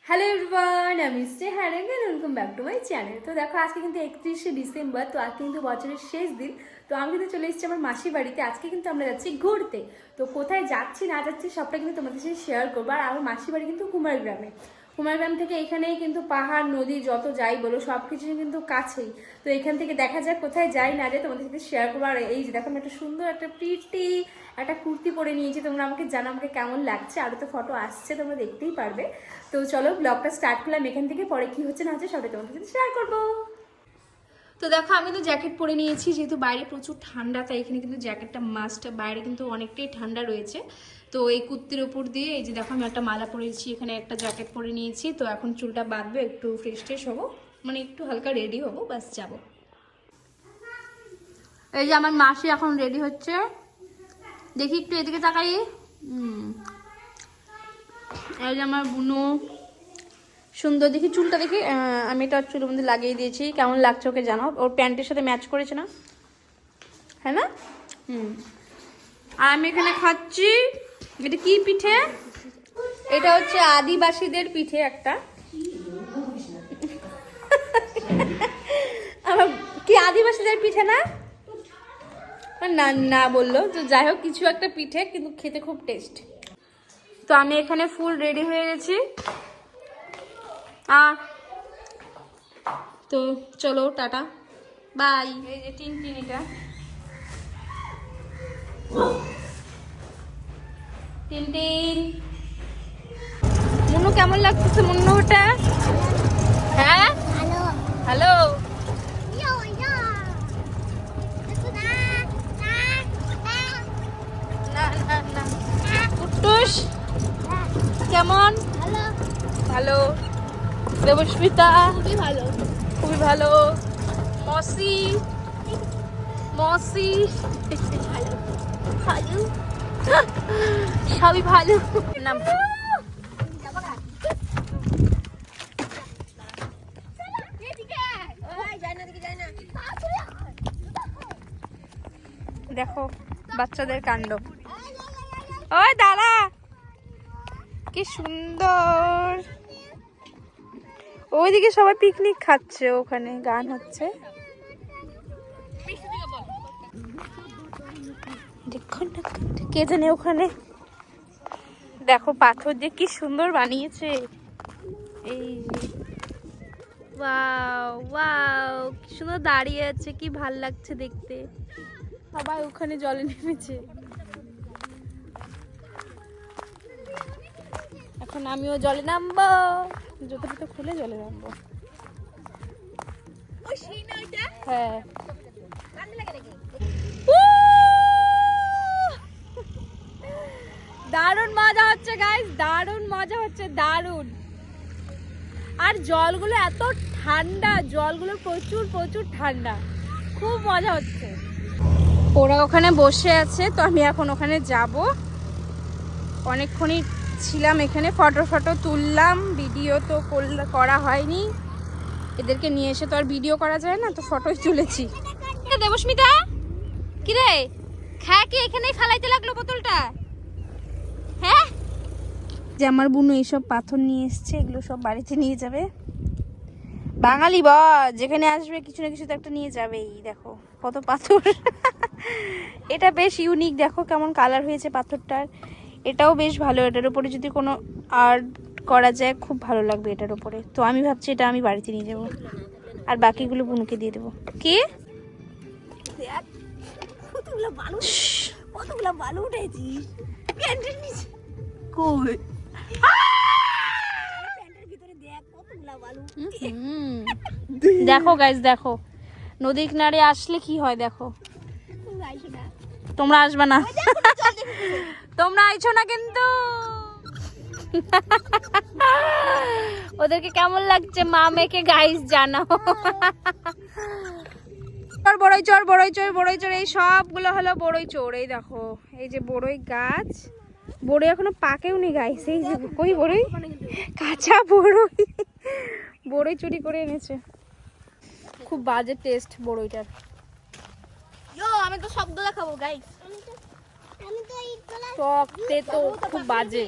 Hello everyone, আমি স্নেহারেন and welcome back to my channel. তো দেখো আজকে কিন্তু 31শে ডিসেম্বর, তো আজকে কিন্তু বছরের শেষ দিন। তো আমি কিন্তু চলে এসেছি আমার মাসির বাড়িতে। আজকে কিন্তু আমরা যাচ্ছি ঘুরতে। তো কোথায় যাচ্ছি না যাচ্ছি সবটা কিন্তু তোমাদের সাথে শেয়ার করবো। আর আমার মাসির বাড়ি কিন্তু কুমারগ্রামে। কুমারগ্রাম থেকে এখানেই কিন্তু পাহাড় নদী যত যাই বলো সব কিছু কিন্তু কাছেই। তো এখান থেকে দেখা যাক কোথায় যাই না যাই তোমাদের সাথে শেয়ার করবো। আর এই যে দেখো আমি একটা সুন্দর একটা প্রিটি একটা কুর্তি পরে নিয়েছি, তোমরা আমাকে জানো আমাকে কেমন লাগছে। আরও তো ফটো আসছে, তোমরা দেখতেই পারবে। তো চলো ব্লগটা স্টার্ট করলাম এখান থেকে, পরে কি হচ্ছে না হচ্ছে সবটাই তোমাদের সাথে শেয়ার করবো। তো দেখো আমি তো জ্যাকেট পরে নিয়েছি, যেহেতু বাইরে প্রচুর ঠান্ডা তাই এখানে কিন্তু জ্যাকেটটা মাস্ট। বাইরে কিন্তু অনেকটাই ঠান্ডা রয়েছে। তো এই কুর্তির ওপর দিয়ে এই যে দেখো আমি একটা মালা পরেছি, এখানে একটা জ্যাকেট পরে নিয়েছি। তো এখন চুলটা বাঁধবো, একটু ফ্রেশ ট্রেশ হবো, মানে একটু হালকা রেডি হবো, বাস যাবো। এই যে আমার মাসি এখন রেডি হচ্ছে, দেখি একটু এদিকে তাকাই। এই যে আমার বুনু সুন্দর, দেখি চুলটা দেখি। আমি এটা চুলের মধ্যে লাগিয়ে দিয়েছি, কেমন লাগছে ওকে জানাও। ওর প্যান্টের সাথে ম্যাচ করেছে না, হ্যাঁ না? আর আমি এখানে খাচ্ছি, এটা কি পিঠে? এটা হচ্ছে আদিবাসীদের পিঠে একটা। আমার কি আদিবাসীদের পিঠে না? না না বললো তো, যাই হোক কিছু একটা পিঠে, কিন্তু খেতে খুব টেস্ট। তো আমি এখানে ফুল রেডি হয়ে গেছি। তো চলো টাটা বাই। এই যে টিনটিনিটা, টিনটিন মুন্নু কেমন লাগতেছে মুন্নুটা? হ্যাঁ হ্যালো না না না কুট্টুস কেমন? ভালো। দেবস্মিতা খুবই ভালো। মসি মসি ভালো, সবই ভালো। নাম দেখো বাচ্চাদের কাণ্ড। ওই দাদা কি সুন্দর, ওইদিকে সবাই পিকনিক খাচ্ছে, ওখানে গান হচ্ছে। কে জানে ওখানে, দেখো পাথর দিয়ে কি সুন্দর বানিয়েছে। এই ওয়াও ওয়াও, কি সুন্দর দাঁড়িয়ে আছে, কি ভাল লাগছে দেখতে। সবাই ওখানে জলে নেমেছে। এখন আমিও জলে নামবো, জুতো টুতো খুলে জলে নামবো। হ্যাঁ দারুণ মজা হচ্ছে গাইস, দারুণ মজা হচ্ছে, দারুণ। আর জলগুলো এত ঠান্ডা, জলগুলো প্রচুর প্রচুর ঠান্ডা, খুব মজা হচ্ছে। ওরা ওখানে বসে আছে, তো আমি এখন ওখানে যাব। অনেকক্ষণই ছিলাম এখানে, ফটো তুললাম, ভিডিও তো করা হয়নি। এদেরকে নিয়ে এসে তো আর ভিডিও করা যায় না, তো ফটোই তুলেছি। দেবস্মিতা কিরে খায় কি এখানেই ফেলাইতে লাগলো বোতলটা? হ্যাঁ, যে আমার বুনু এইসব পাথর নিয়ে এসছে, এগুলো সব বাড়িতে নিয়ে যাবে। বাঙালি বস যেখানে আসবে কিছু না কিছু তো একটা নিয়ে যাবেই। দেখো কত পাথর। এটা বেশ ইউনিক, দেখো কেমন কালার হয়েছে পাথরটার। এটাও বেশ ভালো, এটার উপরে যদি কোনো আর্ট করা যায় খুব ভালো লাগবে এটার উপরে। তো আমি ভাবছি এটা আমি বাড়িতে নিয়ে যাবো, আর বাকিগুলো বুনুকে দিয়ে দেবো। কি কতগুলো বালু উঠেছিস প্যান্টের নিচে? কই দেখো গাইস, দেখো নদীর কিনারে আসলে কি হয় দেখো। তোমরা আসবে না, তোমরা আইছো না কিন্তু। ওদেরকে কেমন লাগছে মা মেয়েকে গাইস জানাও। বড়ই চোর বড়ই চোর বড়ই চোর, এই সবগুলো হলো বড়ই চোর। এই দেখো এই যে বড়ই গাছ, বড়ই এখনো পাকেও নি গাইস। এই যে কই বড়ই, কাঁচা বড়ই, বড়ই চুরি করে এনেছে। খুব বাজে টেস্ট বড়ইটার। আমি তো সবগুলো খাবো গাইস, টক তেতো খুব বাজে।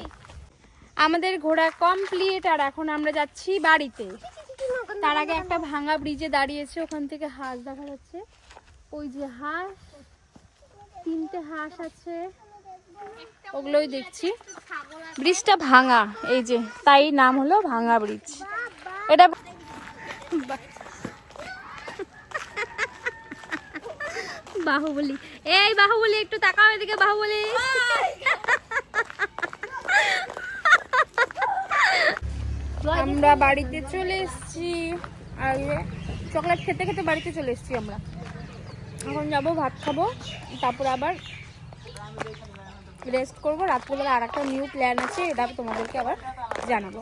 আমাদের ঘোরা কমপ্লিট, আর এখন আমরা যাচ্ছি বাড়িতে। তার আগে একটা ভাঙা ব্রিজে দাঁড়িয়েছে, ওখান থেকে হাঁস দেখা যাচ্ছে। ওই যে হাঁস, 3টে হাঁস আছে, ওগুলোই দেখছি। ব্রিজটা ভাঙা, এই যে তাই নাম হলো ভাঙা ব্রিজ। এটা বাহুবলী, এই বাহুবলী একটু তাকাও এদিকে, বাহুবলী। আমরা বাড়িতে চলে এসেছি, আর চকলেট খেতে খেতে বাড়িতে চলে এসেছি আমরা। এখন যাবো ভাত খাবো, তারপর আবার রেস্ট করবো। রাত্রেবেলা আর একটা নিউ প্ল্যান আছে, এটা তোমাদেরকে আবার জানাবো।